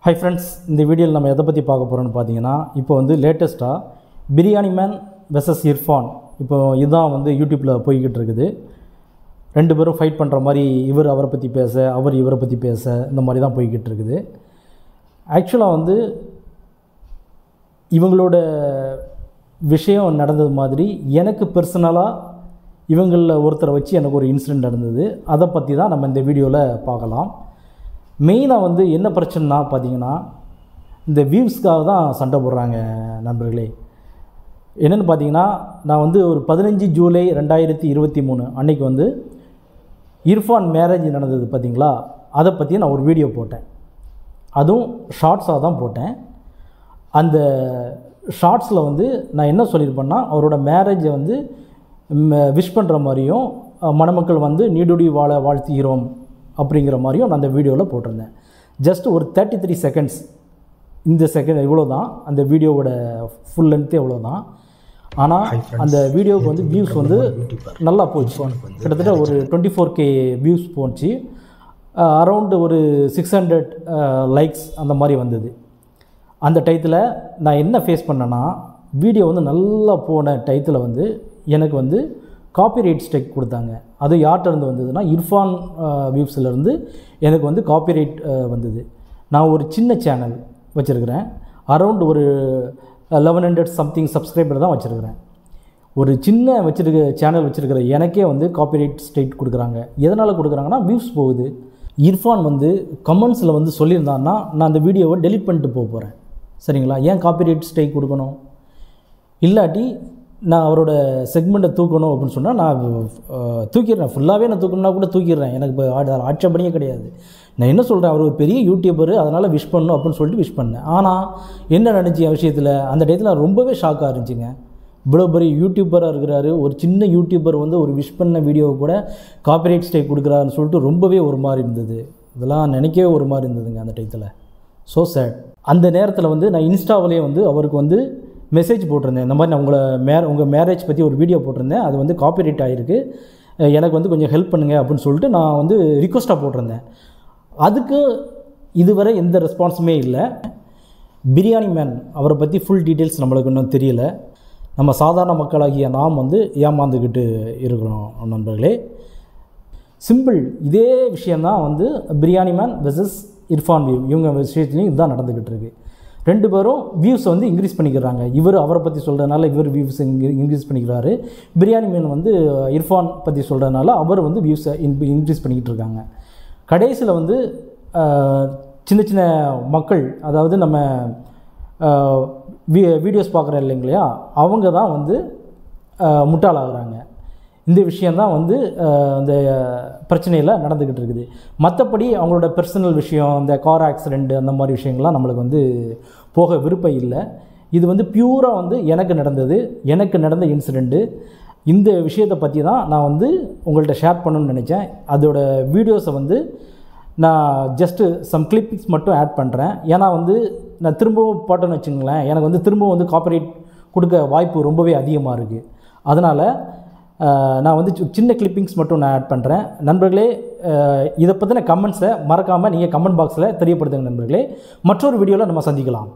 Hi friends, இந்த வீடியோவில் நம்ம எதை பற்றி பார்க்க போகிறோம்னு பார்த்தீங்கன்னா இப்போ வந்து லேட்டஸ்ட்டாக பிரியாணி மேன் வெர்சஸ் இர்ஃபான் இப்போ இதுதான் வந்து யூடியூப்பில் போய்கிட்டு இருக்குது. ரெண்டு பேரும் ஃபைட் பண்ணுற மாதிரி இவர் அவரை பற்றி பேச அவர் இவரை பற்றி பேச இந்த மாதிரி தான் போய்கிட்டு இருக்குது. ஆக்சுவலாக வந்து இவங்களோட விஷயம் நடந்தது மாதிரி எனக்கு பர்சனலாக இவங்களில் ஒருத்தரை வச்சு எனக்கு ஒரு இன்சிடெண்ட் நடந்தது. அதை பற்றி தான் நம்ம இந்த வீடியோவில் பார்க்கலாம். மெயினாக வந்து என்ன பிரச்சனைனா பார்த்தீங்கன்னா இந்த வியூஸ்க்காக தான் சண்டை போடுறாங்க நண்பர்களே. என்னென்னு பார்த்தீங்கன்னா நான் வந்து ஒரு 15 ஜூலை 2023 அன்றைக்கி வந்து இர்ஃபான் மேரேஜ் நடந்தது பார்த்தீங்களா, அதை பற்றி நான் ஒரு வீடியோ போட்டேன். அதுவும் ஷார்ட்ஸாக தான் போட்டேன். அந்த ஷார்ட்ஸில் வந்து நான் என்ன சொல்லியிருப்பேன்னா அவரோட மேரேஜை வந்து விஷ் பண்ணுற மாதிரியும் மணமக்கள் வந்து நீடுடி வாழ வாழ்த்துகிறோம் அப்படிங்கிற மாதிரியும் நான் அந்த வீடியோவில் போட்டிருந்தேன். ஜஸ்ட் ஒரு 33 செகண்ட்ஸ் இந்த செகண்ட் இவ்வளோ தான் அந்த வீடியோவோட ஃபுல் லென்த்தே இவ்வளோ தான். ஆனால் அந்த வீடியோவுக்கு வந்து வியூஸ் வந்து நல்லா போச்சு. கிட்டத்தட்ட ஒரு 24K வியூஸ் போச்சு. அரவுண்டு ஒரு 600 லைக்ஸ் அந்த மாதிரி வந்தது. அந்த டயத்தில் நான் என்ன ஃபேஸ் பண்ணேன்னா வீடியோ வந்து நல்லா போன டயத்தில் வந்து எனக்கு வந்து காப்பிரைட் ஸ்ட்ரைக் கொடுத்தாங்க. அது யார்கிட்ட இருந்து வந்ததுன்னா இர்ஃபான் வியூஸ்லேருந்து எனக்கு வந்து காப்பிரைட் வந்தது. நான் ஒரு சின்ன சேனல் வச்சுருக்கிறேன். அரவுண்ட் ஒரு 1100 சம்திங் சப்ஸ்கிரைபர் தான் வச்சுருக்கிறேன். ஒரு சின்ன சேனல் வச்சுருக்கிற எனக்கே வந்து காப்பிரைட் ஸ்ட்ரைக் கொடுக்குறாங்க. எதனால் கொடுக்குறாங்கன்னா வியூஸ் போகுது. இர்ஃபான் வந்து கமெண்ட்ஸில் வந்து சொல்லியிருந்தான்னா நான் அந்த வீடியோவை டெலிட் பண்ணிட்டு போகிறேன். சரிங்களா? ஏன் காப்பிரைட் ஸ்ட்ரைக் கொடுக்கணும்? இல்லாட்டி நான் அவரோட செக்மெண்ட்டை தூக்கணும் அப்படின்னு சொன்னால் நான் தூக்கிடுறேன். ஃபுல்லாகவே நான் தூக்கணும்னா கூட தூக்கிடுறேன். எனக்கு இப்போ ஆட்சேபனையே கிடையாது. நான் என்ன சொல்கிறேன், அவர் ஒரு பெரிய யூடியூபர், அதனால் விஷ் பண்ணணும் அப்படின்னு சொல்லிட்டு விஷ் பண்ணேன். ஆனால் என்ன நடந்துச்சு என் விஷயத்தில் அந்த டயத்தில் நான் ரொம்பவே ஷாக்காக இருந்துச்சுங்க. இவ்வளோ பெரிய யூடியூபராக இருக்கிறாரு, ஒரு சின்ன யூடியூபர் வந்து ஒரு விஷ் பண்ண வீடியோவை கூட காப்பிரைட் ஸ்ட்ரைக் கொடுக்குறாருன்னு சொல்லிட்டு ரொம்பவே ஒரு மாதிரி இருந்தது. இதெல்லாம் நினைக்கவே ஒரு மாதிரி இருந்ததுங்க அந்த டயத்தில். So sad. அந்த நேரத்தில் வந்து நான் இன்ஸ்டாவிலே வந்து அவருக்கு வந்து மெசேஜ் போட்டிருந்தேன். இந்த மாதிரி நான் உங்கள் மேரேஜ் பற்றி ஒரு வீடியோ போட்டிருந்தேன், அது வந்து காப்பிரைட் ஆகிருக்கு, எனக்கு வந்து கொஞ்சம் ஹெல்ப் பண்ணுங்கள் அப்படின்னு சொல்லிட்டு நான் வந்து ரிக்வஸ்ட்டாக போட்டிருந்தேன். அதுக்கு இதுவரை எந்த ரெஸ்பான்ஸுமே இல்லை. பிரியாணி மேன் அவரை பற்றி ஃபுல் டீட்டெயில்ஸ் நம்மளுக்கு இன்னும் தெரியல. நம்ம சாதாரண மக்களாகிய நாம் வந்து ஏமாந்துக்கிட்டு இருக்கிறோம் நண்பர்களே. சிம்பிள். இதே விஷயந்தான் வந்து biryani man versus Irfan view இவங்க விஷயத்துலையும் இதுதான் நடந்துக்கிட்டு இருக்குது. ரெண்டு பேரும் வியூஸை வந்து இன்க்ரீஸ் பண்ணிக்கிறாங்க. இவர் அவரை பற்றி சொல்கிறதுனால இவர் வியூஸ் இன்க்ரீஸ் பண்ணிக்கிறாரு. பிரியாணி மேன் வந்து இர்ஃபான் பற்றி சொல்கிறதுனால அவர் வந்து வியூஸை இன்க்ரீஸ் பண்ணிக்கிட்டு இருக்காங்க. கடைசியில் வந்து சின்ன சின்ன மக்கள், அதாவது நம்ம வீடியோஸ் பார்க்குற இல்லைங்களையா, அவங்க தான் வந்து முட்டாளாகிறாங்க. இந்த விஷயந்தான் வந்து இந்த பிரச்சனையில் நடந்துக்கிட்டு இருக்குது. மற்றபடி அவங்களோட பர்சனல் விஷயம், இந்த கார் ஆக்சிடெண்ட் அந்த மாதிரி விஷயங்கள்லாம் நம்மளுக்கு வந்து போக விருப்பம் இல்லை. இது வந்து பியூராக வந்து எனக்கு நடந்த இன்சிடெண்ட்டு. இந்த விஷயத்தை பற்றி தான் நான் வந்து உங்கள்கிட்ட ஷேர் பண்ணணும்னு நினச்சேன். அதோட வீடியோஸை வந்து நான் ஜஸ்ட்டு சம் கிளிப்பிங்ஸ் மட்டும் ஆட் பண்ணுறேன். ஏன்னா வந்து நான் திரும்பவும் போட்டேன்னு வச்சுங்களேன், எனக்கு வந்து திரும்பவும் வந்து காப்பிரைட் கொடுக்க வாய்ப்பு ரொம்பவே அதிகமாக இருக்குது. அதனால் நான் வந்து சின்ன கிளிப்பிங்ஸ் மட்டும் நான் ஆட் பண்ணுறேன். நண்பர்களே, இதை பற்றின கமெண்ட்ஸை மறக்காமல் நீங்கள் கமெண்ட் பாக்ஸில் தெரியப்படுத்துங்க நண்பர்களே. மற்றொரு வீடியோவில் நம்ம சந்திக்கலாம்.